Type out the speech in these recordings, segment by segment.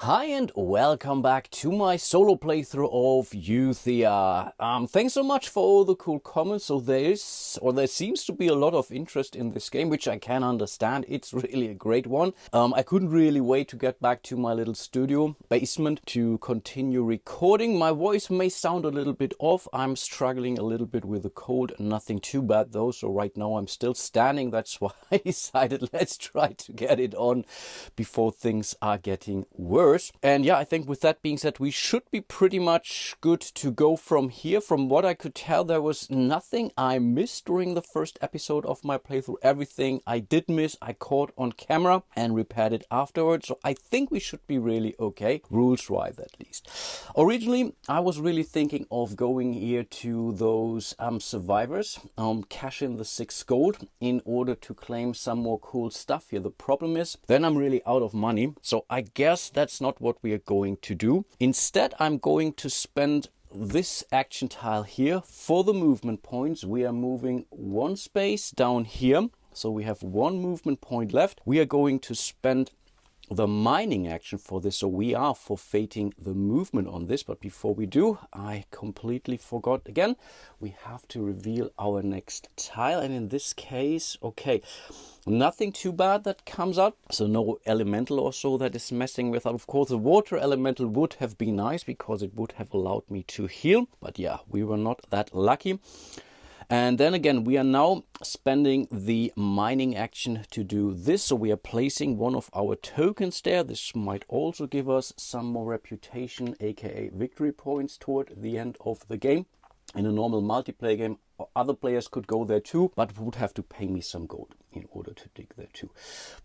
Hi and welcome back to my solo playthrough of Euthia. Thanks so much for all the cool comments. So there seems to be a lot of interest in this game, which I can understand. It's really a great one. I couldn't really wait to get back to my little studio basement to continue recording. My voice may sound a little bit off. I'm struggling a little bit with a cold. Nothing too bad though. So right now I'm still standing. That's why I decided let's try to get it on before things are getting worse. And yeah, I think with that being said, we should be pretty much good to go from here. From what I could tell, there was nothing I missed during the first episode of my playthrough. Everything I did miss, I caught on camera and repaired it afterwards. So I think we should be really okay, rules-wise at least. Originally, I was really thinking of going here to those survivors, cash in the 6 gold in order to claim some more cool stuff here. The problem is, then I'm really out of money. So I guess that's not what we are going to do. Instead, I'm going to spend this action tile here for the movement points. We are moving one space down here. So we have one movement point left. We are going to spend the mining action for this, so we are forfeiting the movement on this. But before we do, I completely forgot again, we have to reveal our next tile, and in this case, okay, nothing too bad that comes out, so no elemental or so that is messing with. Of course, the water elemental would have been nice because it would have allowed me to heal, but yeah, we were not that lucky. And then again, we are now spending the mining action to do this. So we are placing one of our tokens there. This might also give us some more reputation, aka victory points toward the end of the game. In a normal multiplayer game, other players could go there too, but would have to pay me some gold in order to dig there too.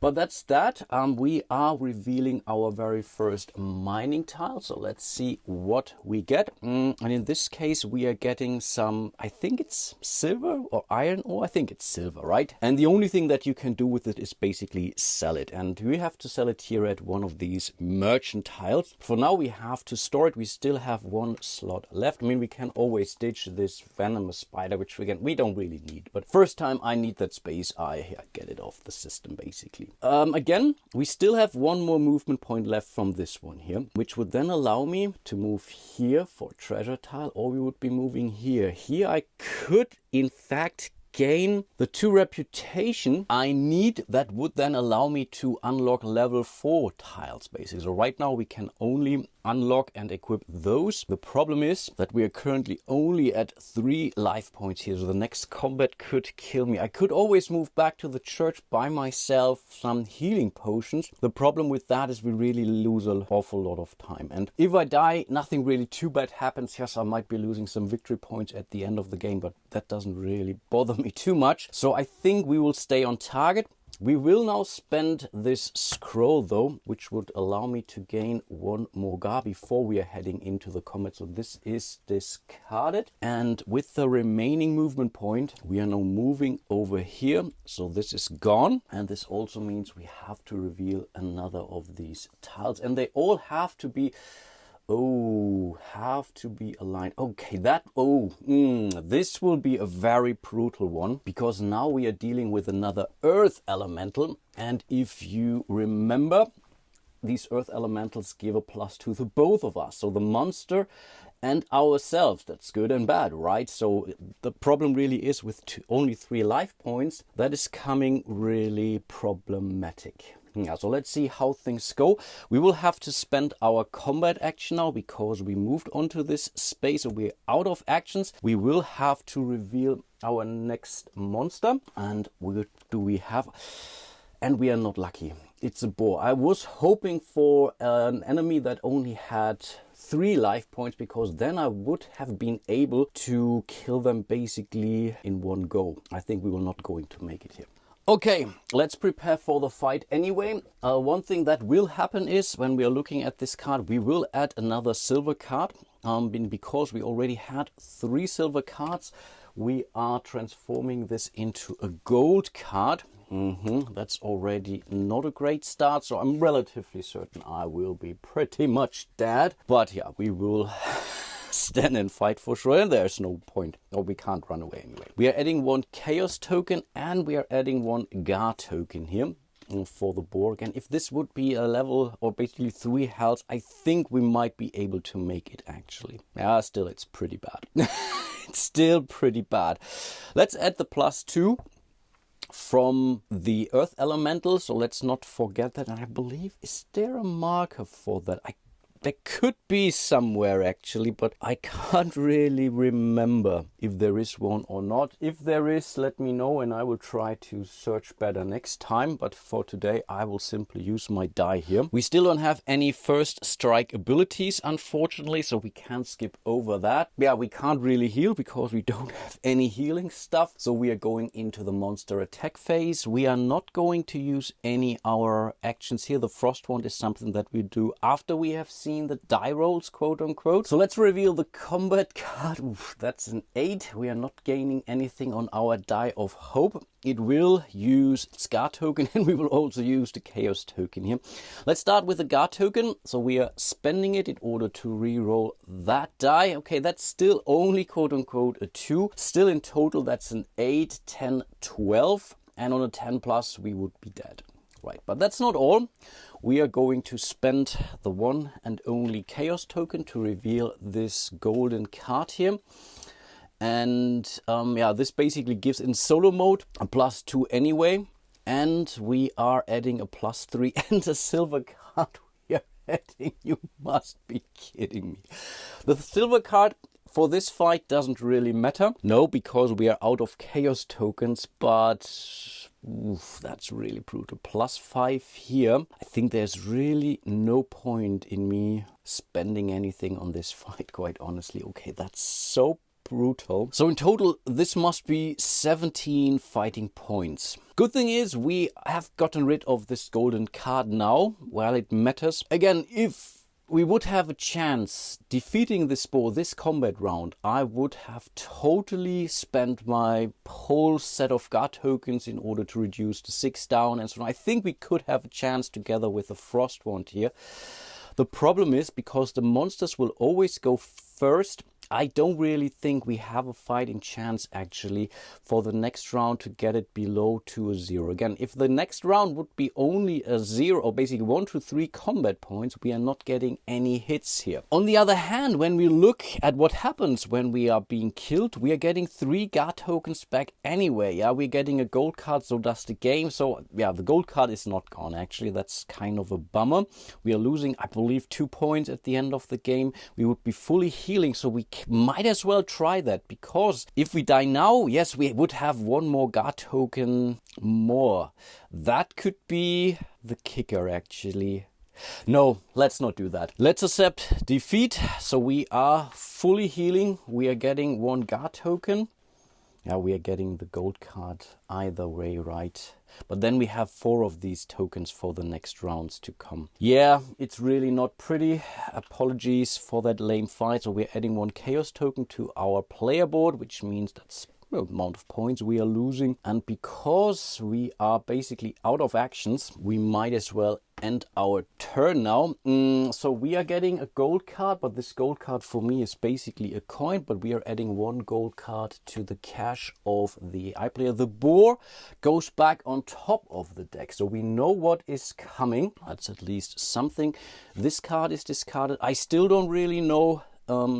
But that's that. We are revealing our very first mining tile. So let's see what we get. And in this case, we are getting some, I think it's silver or iron ore. I think it's silver, right? And the only thing that you can do with it is basically sell it. And we have to sell it here at one of these merchant tiles. For now, we have to store it. We still have one slot left. I mean, we can always ditch this venomous spider, which we don't really need. But first time I need that space, I get it off the system basically. Again, we still have one more movement point left from this one here, which would then allow me to move here for treasure tile, or we would be moving here. Here I could in fact gain the 2 reputation I need that would then allow me to unlock level 4 tiles basically. So right now we can only unlock and equip those. The problem is that we are currently only at 3 life points here, so the next combat could kill me. I could always move back to the church, buy myself some healing potions. The problem with that is we really lose an awful lot of time, and if I die, nothing really too bad happens. Yes, I might be losing some victory points at the end of the game, but that doesn't really bother me too much. So I think we will stay on target. We will now spend this scroll though, which would allow me to gain 1 more gar before we are heading into the combat. So this is discarded. And with the remaining movement point, we are now moving over here. So this is gone. And this also means we have to reveal another of these tiles. And they all have to be aligned. Okay, this will be a very brutal one, because now we are dealing with another earth elemental. And if you remember, these earth elementals give a +2 to both of us. So the monster and ourselves. That's good and bad, right? So the problem really is with only 3 life points, that is coming really problematic. Yeah, so let's see how things go. We will have to spend our combat action now because we moved onto this space, so we're out of actions. We will have to reveal our next monster, and and we are not lucky. It's a boar. I was hoping for an enemy that only had 3 life points, because then I would have been able to kill them basically in one go. I think we were not going to make it here. Okay, let's prepare for the fight anyway. One thing that will happen is when we are looking at this card, we will add another silver card. Because we already had 3 silver cards, we are transforming this into a gold card. That's already not a great start, so I'm relatively certain I will be pretty much dead. But yeah, we will stand and fight for sure, and there's no point, or we can't run away anyway. We are adding 1 chaos token and we are adding 1 gar token here. for the boar. Again, if this would be a level or basically 3 health, I think we might be able to make it actually. Yeah, still it's pretty bad. It's still pretty bad. Let's add the +2 from the earth elemental, so let's not forget that. And I believe, is there a marker for that? There could be somewhere actually, but I can't really remember if there is one or not. If there is, let me know and I will try to search better next time. But for today, I will simply use my die here. We still don't have any first strike abilities, unfortunately, so we can't skip over that. Yeah, we can't really heal because we don't have any healing stuff. So we are going into the monster attack phase. We are not going to use any our actions here. The frost wand is something that we do after we have seen the die rolls, quote unquote. So let's reveal the combat card. Oof, that's an 8. We are not gaining anything on our die of hope. It will use its guard token and we will also use the chaos token here. Let's start with the guard token. So we are spending it in order to re-roll that die. Okay, that's still only quote unquote a 2. Still in total that's an 8, 10, 12. And on a 10 plus we would be dead. Right, but that's not all. We are going to spend the one and only chaos token to reveal this golden card here. And yeah, this basically gives in solo mode a +2 anyway. And we are adding a +3 and a silver card we are adding. You must be kidding me. The silver card for this fight doesn't really matter. No, because we are out of chaos tokens, but oof, that's really brutal. +5 here. I think there's really no point in me spending anything on this fight, quite honestly. Okay, that's so brutal. So in total, this must be 17 fighting points. Good thing is we have gotten rid of this golden card now, while it matters. Again, if we would have a chance defeating this boar this combat round, I would have totally spent my whole set of guard tokens in order to reduce the 6 down and so on. I think we could have a chance together with the frost wand here. The problem is, because the monsters will always go first, I don't really think we have a fighting chance actually for the next round to get it below to a 0. Again, if the next round would be only a 0 or basically 1 to 3 combat points, we are not getting any hits here. On the other hand, when we look at what happens when we are being killed, we are getting 3 guard tokens back anyway. Yeah, we're getting a gold card, so does the game. So yeah, the gold card is not gone actually. That's kind of a bummer. We are losing, I believe, 2 points at the end of the game. We would be fully healing, so we might as well try that, because if we die now, yes, we would have 1 more guard token more. That could be the kicker actually. No, let's not do that. Let's accept defeat. So we are fully healing. We are getting 1 guard token. Yeah, we are getting the gold card either way, right? But then we have 4 of these tokens for the next rounds to come. Yeah, it's really not pretty. Apologies for that lame fight. So we're adding 1 chaos token to our player board, which means that's the amount of points we are losing. And because we are basically out of actions, we might as well end our turn now. So we are getting a gold card, but this gold card for me is basically a coin, but we are adding 1 gold card to the cash of the eye player. The boar goes back on top of the deck, so we know what is coming. That's at least something. This card is discarded. I still don't really know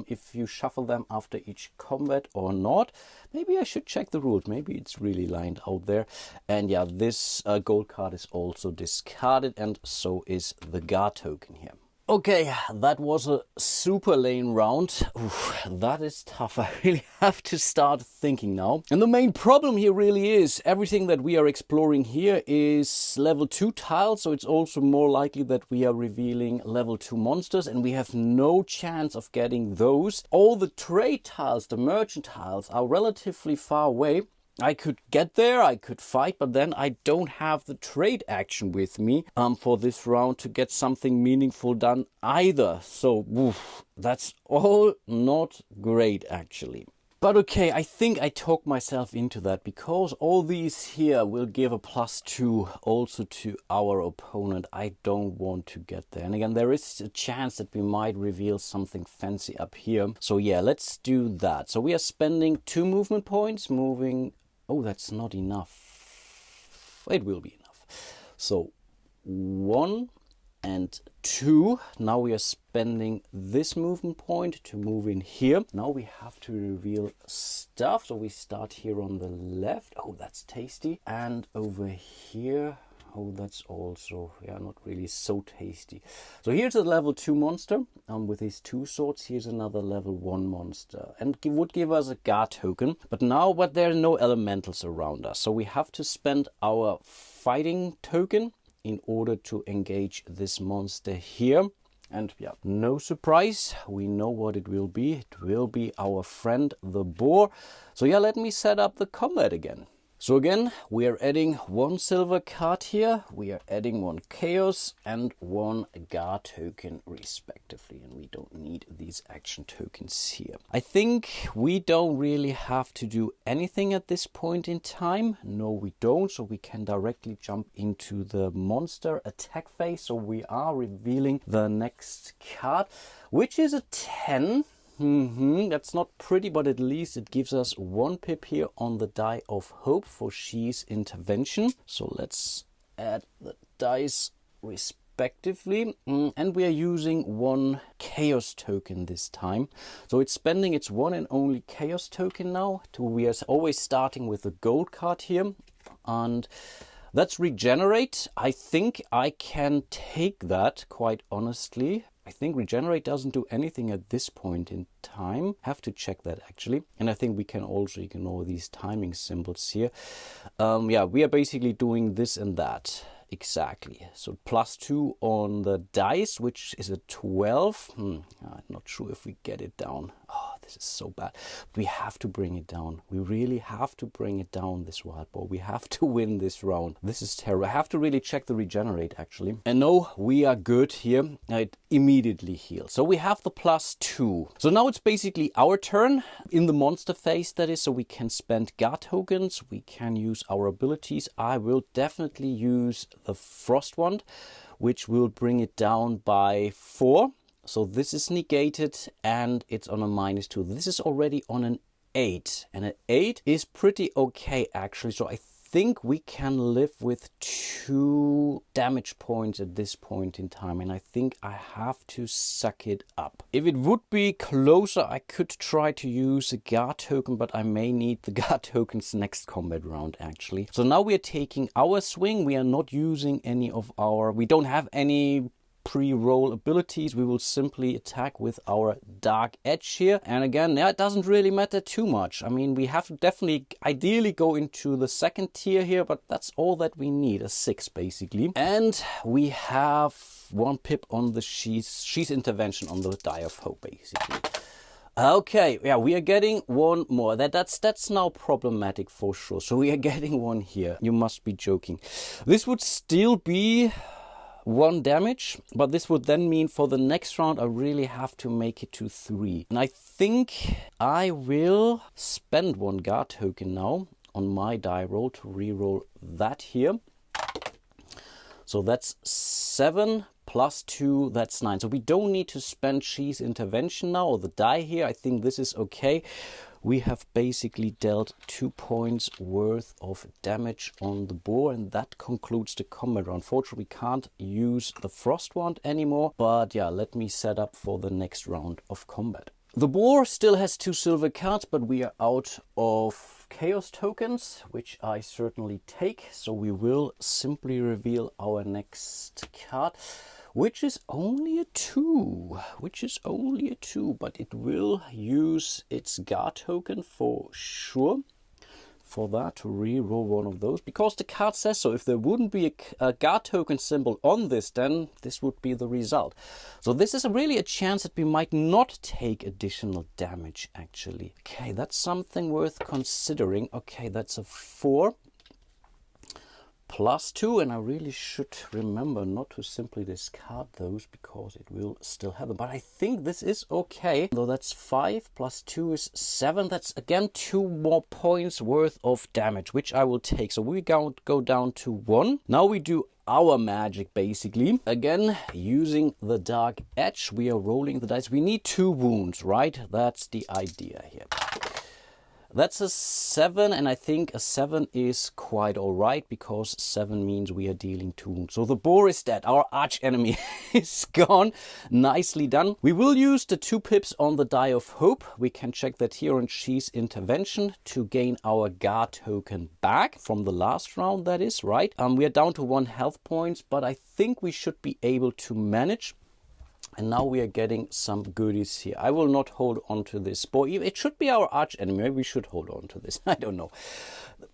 if you shuffle them after each combat or not. Maybe I should check the rules. Maybe it's really lined out there. And yeah, this gold card is also discarded, and so is the guard token here. Okay, that was a super lane round. Oof, that is tough. I really have to start thinking now. And the main problem here really is everything that we are exploring here is level 2 tiles. So it's also more likely that we are revealing level 2 monsters, and we have no chance of getting those. All the trade tiles, the merchant tiles, are relatively far away. I could get there, I could fight, but then I don't have the trade action with me for this round to get something meaningful done either. So oof, that's all not great actually. But okay, I think I talked myself into that, because all these here will give a +2 also to our opponent. I don't want to get there. And again, there is a chance that we might reveal something fancy up here. So yeah, let's do that. So we are spending 2 movement points, moving... Oh, that's not enough. It will be enough. So 1 and 2. Now we are spending this movement point to move in here. Now we have to reveal stuff. So we start here on the left. Oh, that's tasty. And over here, oh, that's also, yeah, not really so tasty. So here's a level 2 monster with his 2 swords. Here's another level 1 monster, and would give us a guard token. But there are no elementals around us. So we have to spend our fighting token in order to engage this monster here. And yeah, no surprise, we know what it will be. It will be our friend the boar. So yeah, let me set up the combat again. So again, we are adding 1 silver card here, we are adding 1 chaos and 1 guard token respectively, and we don't need these action tokens here. I think we don't really have to do anything at this point in time. No, we don't, so we can directly jump into the monster attack phase. So we are revealing the next card, which is a 10. That's not pretty, but at least it gives us 1 pip here on the die of hope for She's intervention. So let's add the dice respectively. And we are using 1 chaos token this time. So it's spending its 1 and only chaos token now. We are always starting with the gold card here. And that's regenerate. I think I can take that, quite honestly. I think regenerate doesn't do anything at this point in time. Have to check that actually. And I think we can also ignore these timing symbols here. Yeah, we are basically doing this and that. Exactly. So +2 on the dice, which is a 12. I'm not sure if we get it down. Oh, this is so bad. We have to bring it down. We really have to bring it down, this wild boar. We have to win this round. This is terrible. I have to really check the regenerate actually. And no, we are good here. It immediately heals. So we have the +2. So now it's basically our turn in the monster phase, that is. So we can spend guard tokens. We can use our abilities. I will definitely use the frost wand, which will bring it down by 4. So this is negated and it's on a -2. This is already on an 8, and an 8 is pretty okay actually. So I think we can live with 2 damage points at this point in time, and I think I have to suck it up. If it would be closer, I could try to use a guard token, but I may need the guard tokens next combat round actually. So now we are taking our swing. We are not using any of our, we don't have any pre-roll abilities. We will simply attack with our dark edge here. And again, yeah, it doesn't really matter too much. I mean, we have to definitely ideally go into the second tier here, but that's all that we need, a 6 basically. And we have 1 pip on the she's intervention on the die of hope basically. Okay, yeah, we are getting 1 more. That's now problematic for sure. So we are getting 1 here. You must be joking. This would still be 1 damage, but this would then mean for the next round I really have to make it to 3. And I think I will spend 1 guard token now on my die roll to re-roll that here. So that's 7 plus 2, that's 9. So we don't need to spend She's intervention now, or the die here. I think this is okay. We have basically dealt 2 points worth of damage on the boar, and that concludes the combat round. Unfortunately, we can't use the frost wand anymore, but yeah, let me set up for the next round of combat. The boar still has 2 silver cards, but we are out of chaos tokens, which I certainly take. So we will simply reveal our next card, which is only a 2. But it will use its guard token for sure. For that to re-roll 1 of those, because the card says so. If there wouldn't be a guard token symbol on this, then this would be the result. So this is really a chance that we might not take additional damage actually. Okay, that's something worth considering. Okay, that's a 4. +2, and I really should remember not to simply discard those because it will still have them. But I think this is okay. Though that's 5 plus 2 is 7. That's again 2 more points worth of damage, which I will take. So we go down to 1. Now we do our magic basically. Again, using the dark edge, we are rolling the dice. We need 2 wounds, right? That's the idea here. That's a 7, and I think a 7 is quite alright, because 7 means we are dealing 2 wounds. So the boar is dead. Our arch enemy is gone. Nicely done. We will use the 2 pips on the Die of Hope. We can check that here on She's Intervention to gain our guard token back from the last round, that is, right? We are down to 1 health points, but I think we should be able to manage. And now we are getting some goodies here. I will not hold on to this boar. It should be our arch enemy. Maybe we should hold on to this. I don't know.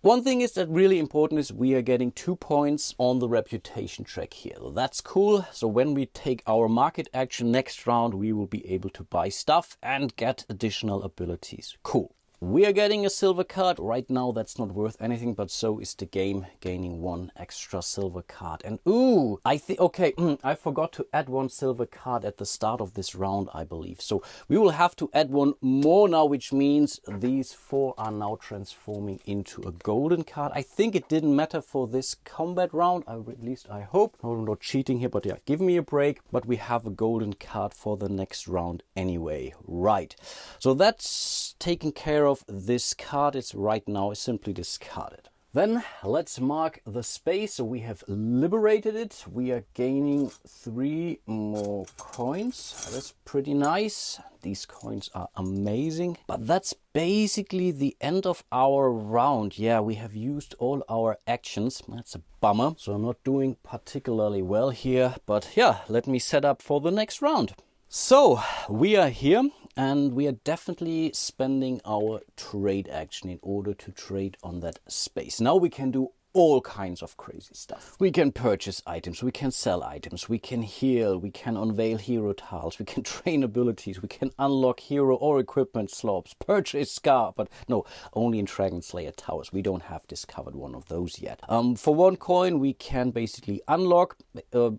One thing is that really important is we are getting 2 points on the reputation track here. So that's cool. So when we take our market action next round, we will be able to buy stuff and get additional abilities. Cool. We are getting a silver card. Right now that's not worth anything, but so is the game, gaining 1 extra silver card. And ooh, I think, okay, I forgot to add 1 silver card at the start of this round, I believe. So we will have to add 1 more now, which means these 4 are now transforming into a golden card. I think it didn't matter for this combat round, at least I hope. I'm not cheating here, but yeah, give me a break. But we have a golden card for the next round anyway. Right, so that's taken care of. This card is right now simply discarded. Then let's mark the space. So we have liberated it. We are gaining 3 more coins. That's pretty nice. These coins are amazing. But that's basically the end of our round. Yeah, we have used all our actions. That's a bummer. So I'm not doing particularly well here. But yeah, let me set up for the next round. So we are here, and we are definitely spending our trade action in order to trade on that space. Now we can do all kinds of crazy stuff. We can purchase items, we can sell items, we can heal, we can unveil hero tiles, we can train abilities, we can unlock hero or equipment slots, purchase scar, but no, only in Dragon Slayer Towers. We don't have discovered one of those yet. For 1 coin we can basically unlock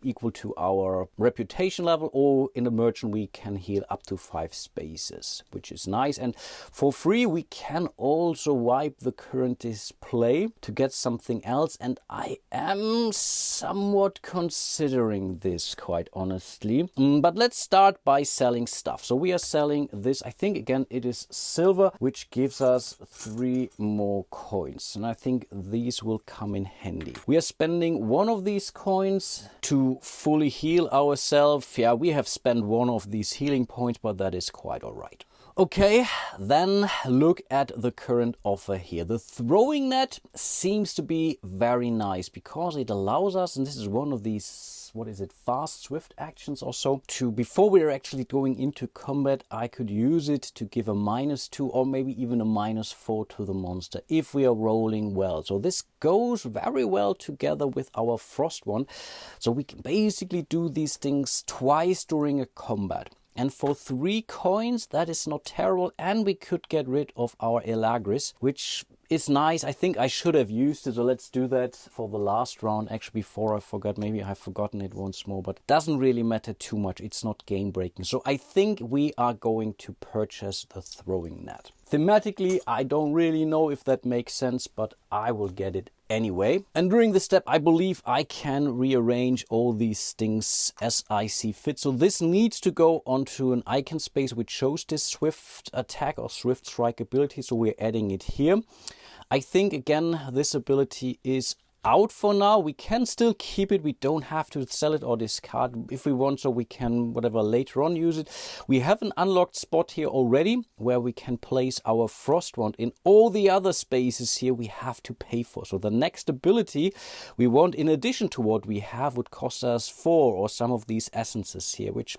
equal to our reputation level, or in the merchant we can heal up to 5 spaces, which is nice. And for free we can also wipe the current display to get something else, and I am somewhat considering this, quite honestly. But let's start by selling stuff. So we are selling this. I think again it is silver, which gives us 3 more coins, and I think these will come in handy. We are spending 1 of these coins to fully heal ourselves. Yeah, we have spent 1 of these healing points, but that is quite all right. Okay, then look at the current offer here. The throwing net seems to be very nice because it allows us, and this is one of these, what is it, fast, swift actions or so, to, before we're actually going into combat, I could use it to give a -2 or maybe even a -4 to the monster if we are rolling well. So this goes very well together with our frost one. So we can basically do these things twice during a combat. And for 3 coins, that is not terrible. And we could get rid of our Elagris, which is nice. I think I should have used it. So let's do that for the last round. Actually, before I forgot, maybe I've forgotten it once more. But it doesn't really matter too much. It's not game breaking. So I think we are going to purchase the throwing net. Thematically, I don't really know if that makes sense, but I will get it anyway. And during the step, I believe I can rearrange all these things as I see fit. So this needs to go onto an icon space which shows this swift attack or swift strike ability. So we're adding it here. I think, again, this ability is out for now. We can still keep it. We don't have to sell it or discard if we want, so we can whatever later on use it. We have an unlocked spot here already where we can place our frost wand. In all the other spaces here we have to pay for. So the next ability we want, in addition to what we have, would cost us 4 or some of these essences here, which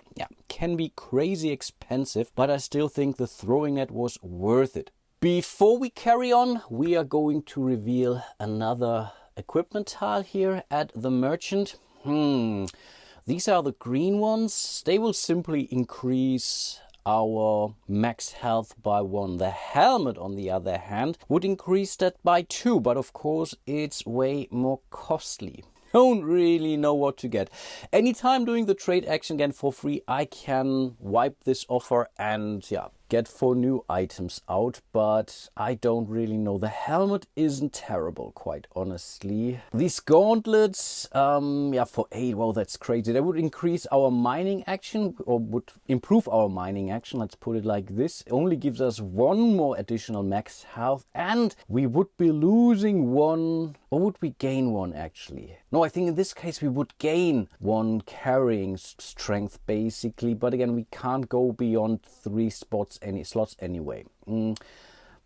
can be crazy expensive, but I still think the throwing net was worth it. Before we carry on, we are going to reveal another equipment tile here at the merchant. These are the green ones. They will simply increase our max health by 1. The helmet, on the other hand, would increase that by 2, but of course it's way more costly. Don't really know what to get. Anytime doing the trade action again for free, I can wipe this offer and get 4 new items out, but I don't really know. The helmet isn't terrible, quite honestly. These gauntlets, yeah, for 8, well, that's crazy. They would increase our mining action, or would improve our mining action, let's put it like this. It only gives us 1 more additional max health, and we would be losing 1, or would we gain 1 actually? No, I think in this case we would gain 1 carrying strength basically, but again we can't go beyond 3 slots anyway.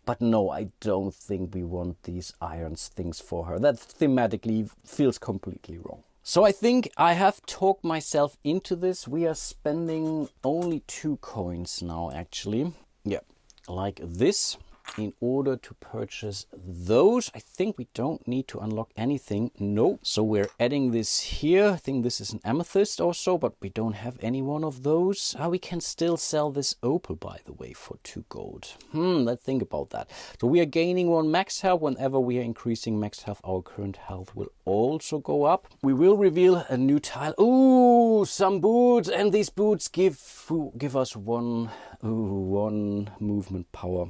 But no, I don't think we want these iron things for her. That thematically feels completely wrong. So I think I have talked myself into this. We are spending only 2 coins now actually. Yeah, like this. In order to purchase those. I think we don't need to unlock anything. No. So we're adding this here. I think this is an amethyst or so, but we don't have any one of those. We can still sell this opal, by the way, for 2 gold. Let's think about that. So we are gaining 1 max health. Whenever we are increasing max health, our current health will also go up. We will reveal a new tile. Ooh, some boots, and these boots give us 1 movement power.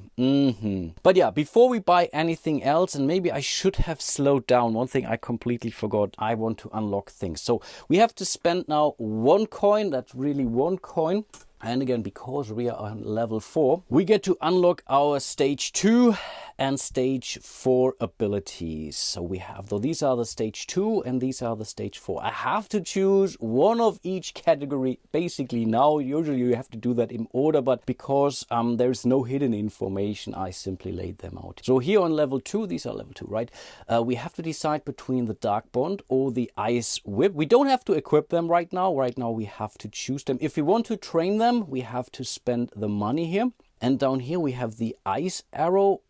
But yeah, before we buy anything else, and maybe I should have slowed down. One thing I completely forgot. I want to unlock things. So we have to spend now 1 coin. That's really 1 coin. And again, because we are on level 4, we get to unlock our stage 2 and stage 4 abilities. So we have, though, these are the stage 2 and these are the stage 4. I have to choose one of each category basically now. Usually you have to do that in order, but because there's no hidden information, I simply laid them out. So here on level 2, these are level 2, right? We have to decide between the Dark Bond or the Ice Whip. We don't have to equip them right now. Right now we have to choose them. If we want to train them, we have to spend the money here. And down here we have the Ice Arrow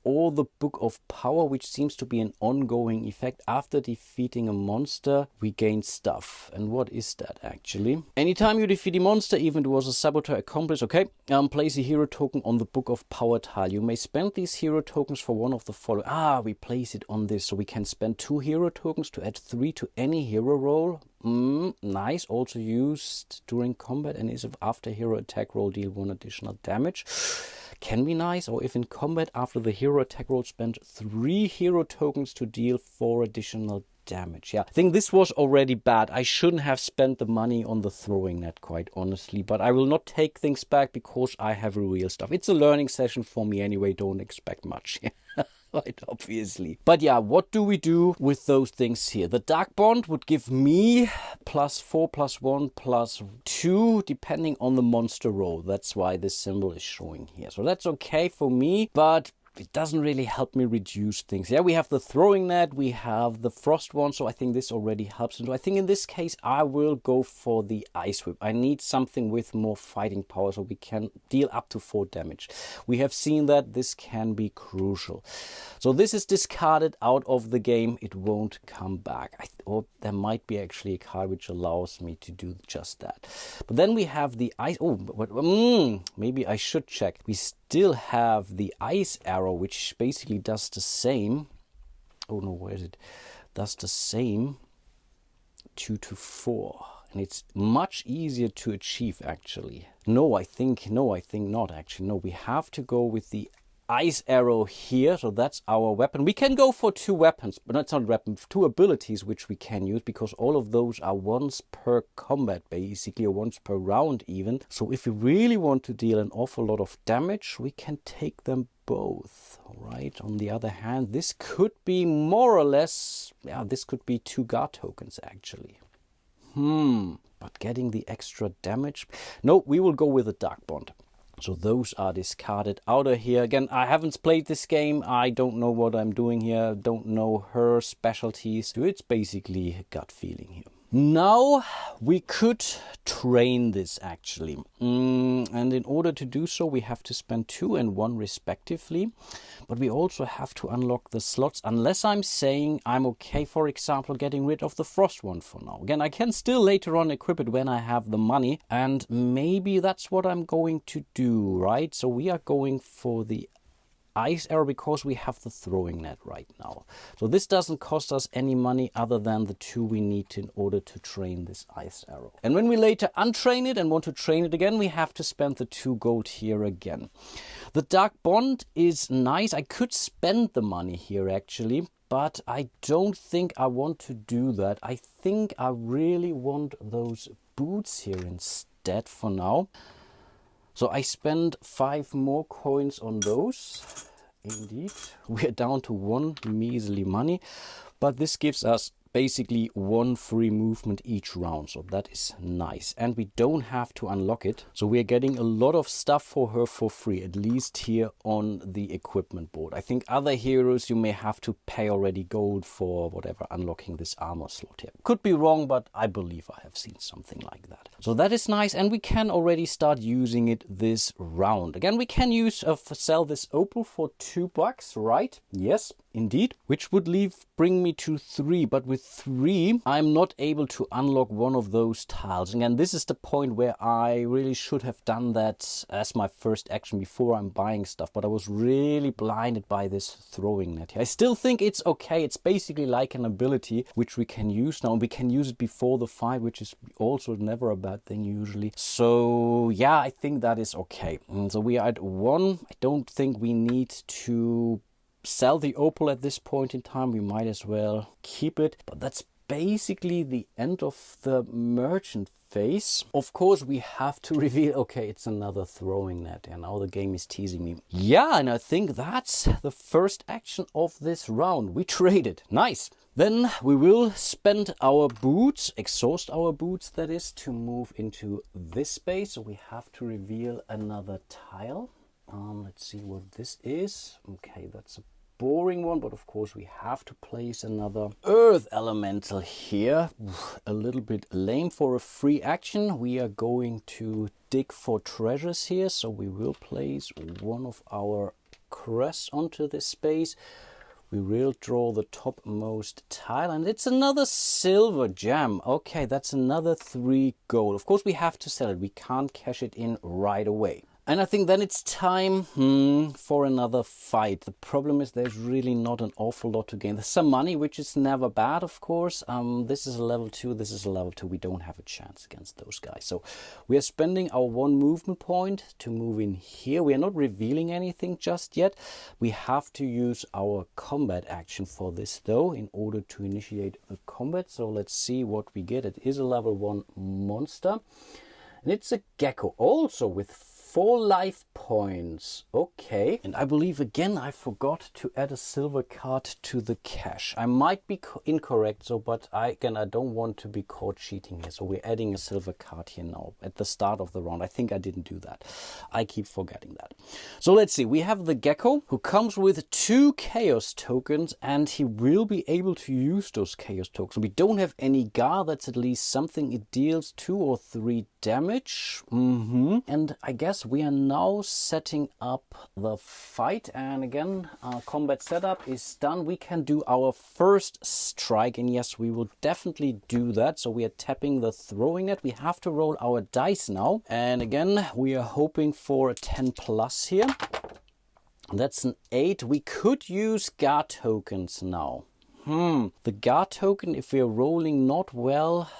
or the Book of Power, which seems to be an ongoing effect. After defeating a monster, we gain stuff. And what is that actually? Anytime you defeat a monster, even if it was a saboteur accomplice, okay, place a hero token on the Book of Power tile. You may spend these hero tokens for one of the following. We place it on this, so we can spend 2 hero tokens to add 3 to any hero roll. Nice. Also used during combat, and is after hero attack roll, deal 1 additional damage. Can be nice. Or if in combat, after the hero attack roll, spend 3 hero tokens to deal 4 additional damage. Yeah, I think this was already bad. I shouldn't have spent the money on the throwing net, quite honestly, but I will not take things back because I have real stuff. It's a learning session for me anyway. Don't expect much. Right, obviously. But yeah, what do we do with those things here? The Dark Bond would give me +4, +1, +2, depending on the monster roll. That's why this symbol is showing here. So that's okay for me, but it doesn't really help me reduce things. Yeah, we have the throwing net, we have the frost one, so I think this already helps. And I think in this case, I will go for the Ice Whip. I need something with more fighting power so we can deal up to 4 damage. We have seen that this can be crucial. So this is discarded out of the game. It won't come back. Or there might be actually a card which allows me to do just that. But then we have the ice. Maybe I should check. We still have the Ice Arrow, which basically does the same. Oh no, where is it? Does the same 2 to 4. And it's much easier to achieve actually. No, I think not actually. No, we have to go with the Ice Arrow here, so that's our weapon. We can go for 2 weapons, but that's not a weapon, 2 abilities which we can use, because all of those are once per combat basically, or once per round even. So if we really want to deal an awful lot of damage, we can take them both. All right. On the other hand, this could be more or less, this could be 2 guard tokens actually. But getting the extra damage, no, we will go with the Dark Bond. So those are discarded out of here. Again, I haven't played this game. I don't know what I'm doing here. Don't know her specialties. So it's basically a gut feeling here. Now we could train this actually. And in order to do so, we have to spend 2 and 1 respectively. But we also have to unlock the slots, unless I'm saying I'm okay, for example, getting rid of the frost one for now. Again, I can still later on equip it when I have the money. And maybe that's what I'm going to do, right? So we are going for the ice arrow because we have the throwing net right now. So this doesn't cost us any money other than the 2 we need in order to train this ice arrow. And when we later untrain it and want to train it again, we have to spend the 2 gold here again. The dark bond is nice. I could spend the money here actually, but I don't think I want to do that. I think I really want those boots here instead for now. So I spend 5 more coins on those. Indeed, we are down to 1 measly money, but this gives us basically 1 free movement each round, so that is nice. And we don't have to unlock it, so we are getting a lot of stuff for her for free, at least here on the equipment board. I think other heroes you may have to pay already gold for whatever, unlocking this armor slot here. Could be wrong, but I believe I have seen something like that. So that is nice, and we can already start using it this round. Again, we can use sell this opal for $2, right? Yes, indeed, which would bring me to 3, but with 3 I'm not able to unlock one of those tiles. Again, this is the point where I really should have done that as my first action before I'm buying stuff, but I was really blinded by this throwing net here. I still think it's okay. It's basically like an ability which we can use now, and we can use it before the fight, which is also never a bad thing usually. So yeah, I think that is okay. So we are at 1. I don't think we need to sell the opal at this point in time. We might as well keep it, but that's basically the end of the merchant phase. Of course, we have to reveal, okay, it's another throwing net, and now the game is teasing me. Yeah, and I think that's the first action of this round. We traded. Nice. Then we will spend our boots, exhaust our boots that is, to move into this space. So we have to reveal another tile. Let's see what this is. Okay, that's a boring one, but of course we have to place another earth elemental here. A little bit lame for a free action. We are going to dig for treasures here, so we will place one of our crests onto this space. We will draw the topmost tile, and it's another silver gem. Okay, that's another 3 gold. Of course we have to sell it. We can't cash it in right away. And I think then it's time for another fight. The problem is there's really not an awful lot to gain. There's some money, which is never bad, of course. This is a level 2, this is a level 2. We don't have a chance against those guys. So we are spending our 1 movement point to move in here. We are not revealing anything just yet. We have to use our combat action for this, though, in order to initiate a combat. So let's see what we get. It is a level 1 monster. And it's a gecko, also with 4 life points. Okay. And I believe again I forgot to add a silver card to the cache. I might be incorrect, so but I don't want to be caught cheating here. So we're adding a silver card here now at the start of the round. I think I didn't do that. I keep forgetting that. So let's see. We have the gecko who comes with 2 chaos tokens, and he will be able to use those chaos tokens. We don't have any guard. That's at least something. It deals 2 or 3 damage. And I guess we are now setting up the fight, and again our combat setup is done. We can do our first strike, and yes, we will definitely do that. So we are tapping the throwing net. We have to roll our dice now, and again we are hoping for a 10 plus here. That's an 8. We could use guard tokens now. The guard token, if we are rolling not well,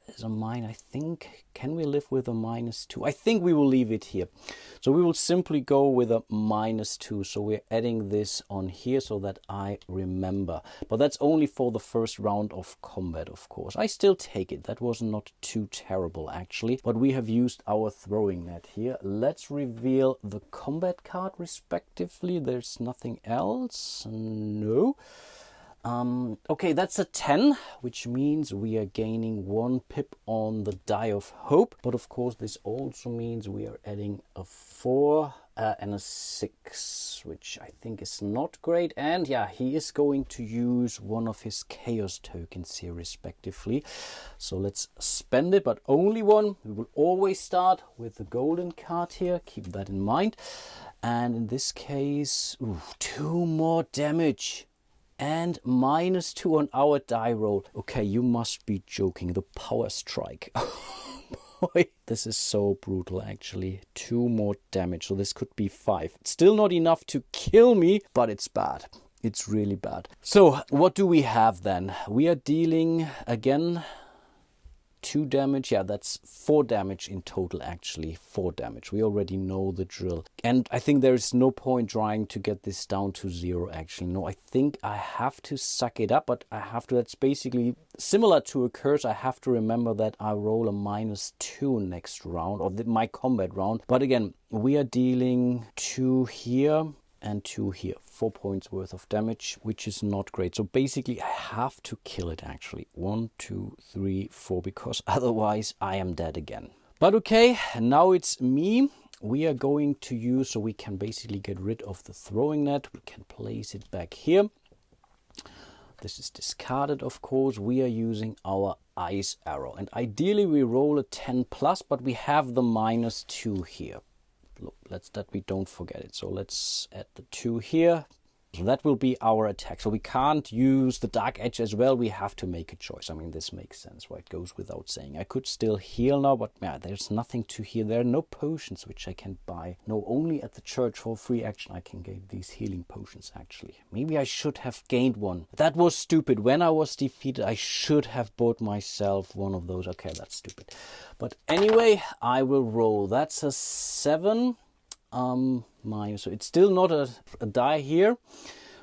is a mine, I think. Can we live with a -2? I think we will leave it here. So we will simply go with a -2. So we're adding this on here so that I remember. But that's only for the first round of combat, of course. I still take it. That was not too terrible, actually. But we have used our throwing net here. Let's reveal the combat card respectively. There's nothing else. No. Okay, that's a 10, which means we are gaining 1 pip on the die of hope. But of course, this also means we are adding a 4 and a 6, which I think is not great. And yeah, he is going to use one of his chaos tokens here respectively. So let's spend it, but only 1. We will always start with the golden card here. Keep that in mind. And in this case, 2 more damage. And -2 on our die roll. Okay, you must be joking. The power strike. This is so brutal, actually. 2 more damage, so this could be 5. It's still not enough to kill me, but it's bad. It's really bad. So what do we have then? We are dealing again 2 damage. Yeah, that's 4 damage in total, actually. 4 damage. We already know the drill. And I think there is no point trying to get this down to 0, actually. No, I think I have to suck it up, but I have to. That's basically similar to a curse. I have to remember that I roll a -2 next round, or my combat round. But again, we are dealing 2 here and 2 here. 4 points worth of damage, which is not great. So basically I have to kill it, actually. 1, 2, 3, 4, because otherwise I am dead again. But okay, now it's me. We are going to use, so we can basically get rid of the throwing net. We can place it back here. This is discarded, of course. We are using our ice arrow. And ideally we roll a 10 plus, but we have the -2 here. Look, that we don't forget it. So let's add the 2 here. So that will be our attack. So we can't use the Dark Edge as well. We have to make a choice. I mean, this makes sense, right? It goes without saying. I could still heal now, but yeah, there's nothing to heal. There are no potions which I can buy. No, only at the church for free action I can get these healing potions, actually. Maybe I should have gained one. That was stupid. When I was defeated, I should have bought myself one of those. Okay, that's stupid. But anyway, I will roll. That's a 7. So it's still not a die here,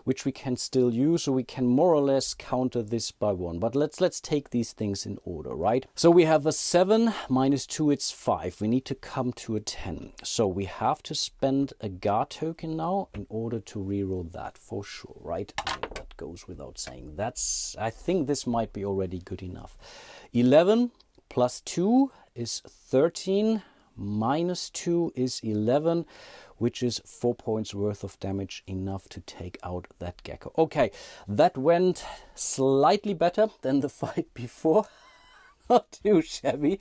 which we can still use, so we can more or less counter this by 1. But let's take these things in order, right? So we have a 7 -2, it's 5. We need to come to a 10. So we have to spend a guard token now in order to reroll that for sure, right? I mean, that goes without saying. I think this might be already good enough. 11 plus 2 is 13. -2 is 11, which is 4 points worth of damage, enough to take out that gecko. Okay, that went slightly better than the fight before. Not too shabby.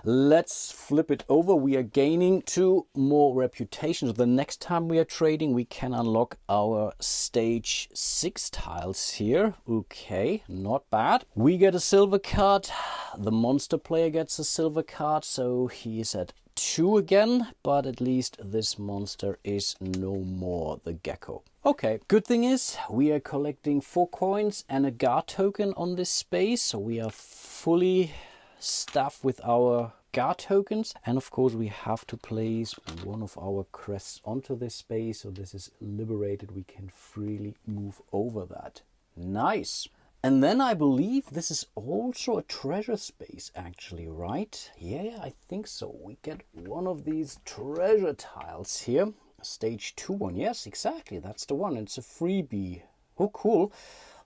Let's flip it over. We are gaining 2 more reputations. The next time we are trading, we can unlock our stage 6 tiles here. Okay, not bad. We get a silver card. The monster player gets a silver card, so he is at 2 again, but at least this monster is no more the gecko. Okay, good thing is we are collecting 4 coins and a guard token on this space, so we are fully stuffed with our guard tokens. And of course we have to place one of our crests onto this space, so this is liberated. We can freely move over that. Nice. And then I believe this is also a treasure space, actually, right? Yeah, I think so. We get one of these treasure tiles here. Stage 2 one. Yes, exactly. That's the one. It's a freebie. Oh, cool.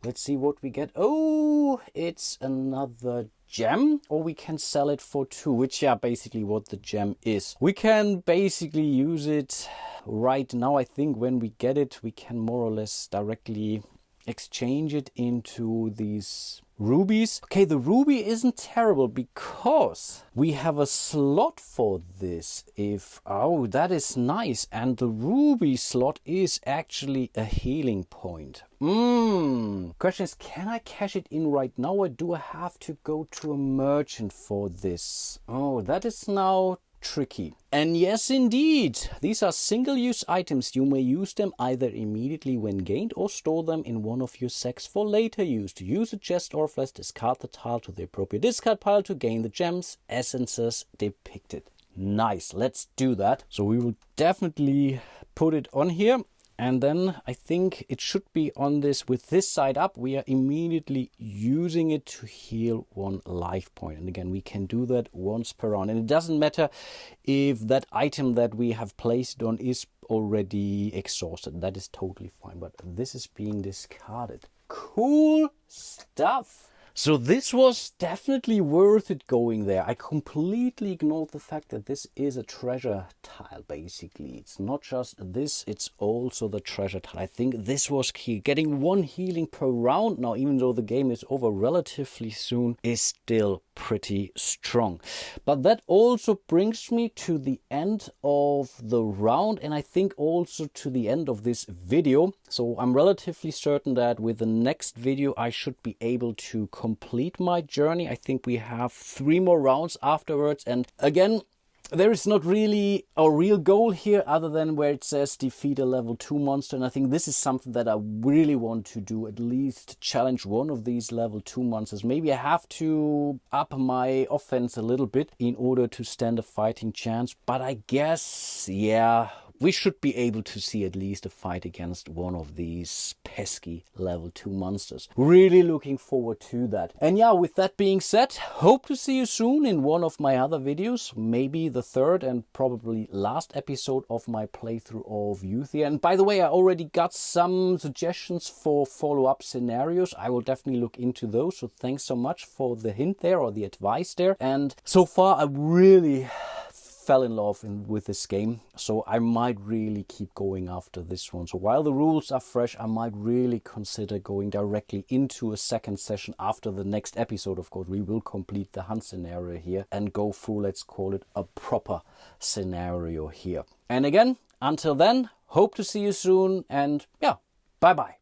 Let's see what we get. Oh, it's another gem, or we can sell it for 2, which, yeah, basically what the gem is. We can basically use it right now. I think when we get it, we can more or less directly exchange it into these rubies. Okay, the ruby isn't terrible because we have a slot for this. Oh, that is nice. And the ruby slot is actually a healing point. Question is, can I cash it in right now, or do I have to go to a merchant for this? Oh, that is now tricky. And yes, indeed, these are single-use items. You may use them either immediately when gained or store them in one of your sacks for later use. To use a chest or flask, discard the tile to the appropriate discard pile to gain the gems, essences depicted. Nice, let's do that. So we will definitely put it on here. And then I think it should be on this with this side up. We are immediately using it to heal 1 life point. And again, we can do that once per round. And it doesn't matter if that item that we have placed on is already exhausted. That is totally fine. But this is being discarded. Cool stuff. So this was definitely worth it going there. I completely ignored the fact that this is a treasure tile, basically. It's not just this, it's also the treasure tile. I think this was key. Getting 1 healing per round now, even though the game is over relatively soon, is still pretty strong. But that also brings me to the end of the round, and I think also to the end of this video. So I'm relatively certain that with the next video I should be able to complete my journey. I think we have 3 more rounds afterwards, and again, there is not really a real goal here other than where it says defeat a level 2 monster, and I think this is something that I really want to do, at least challenge one of these level 2 monsters. Maybe I have to up my offense a little bit in order to stand a fighting chance, but I guess, yeah, we should be able to see at least a fight against one of these pesky level 2 monsters. Really looking forward to that. And yeah, with that being said, hope to see you soon in one of my other videos. Maybe the 3rd and probably last episode of my playthrough of Euthia. And by the way, I already got some suggestions for follow-up scenarios. I will definitely look into those. So thanks so much for the hint there, or the advice there. And so far, I really fell in love with this game, so I might really keep going after this one. So while the rules are fresh, I might really consider going directly into a second session after the next episode. Of course, we will complete the hunt scenario here and go through, let's call it, a proper scenario here. And again, until then, hope to see you soon, and yeah, bye bye.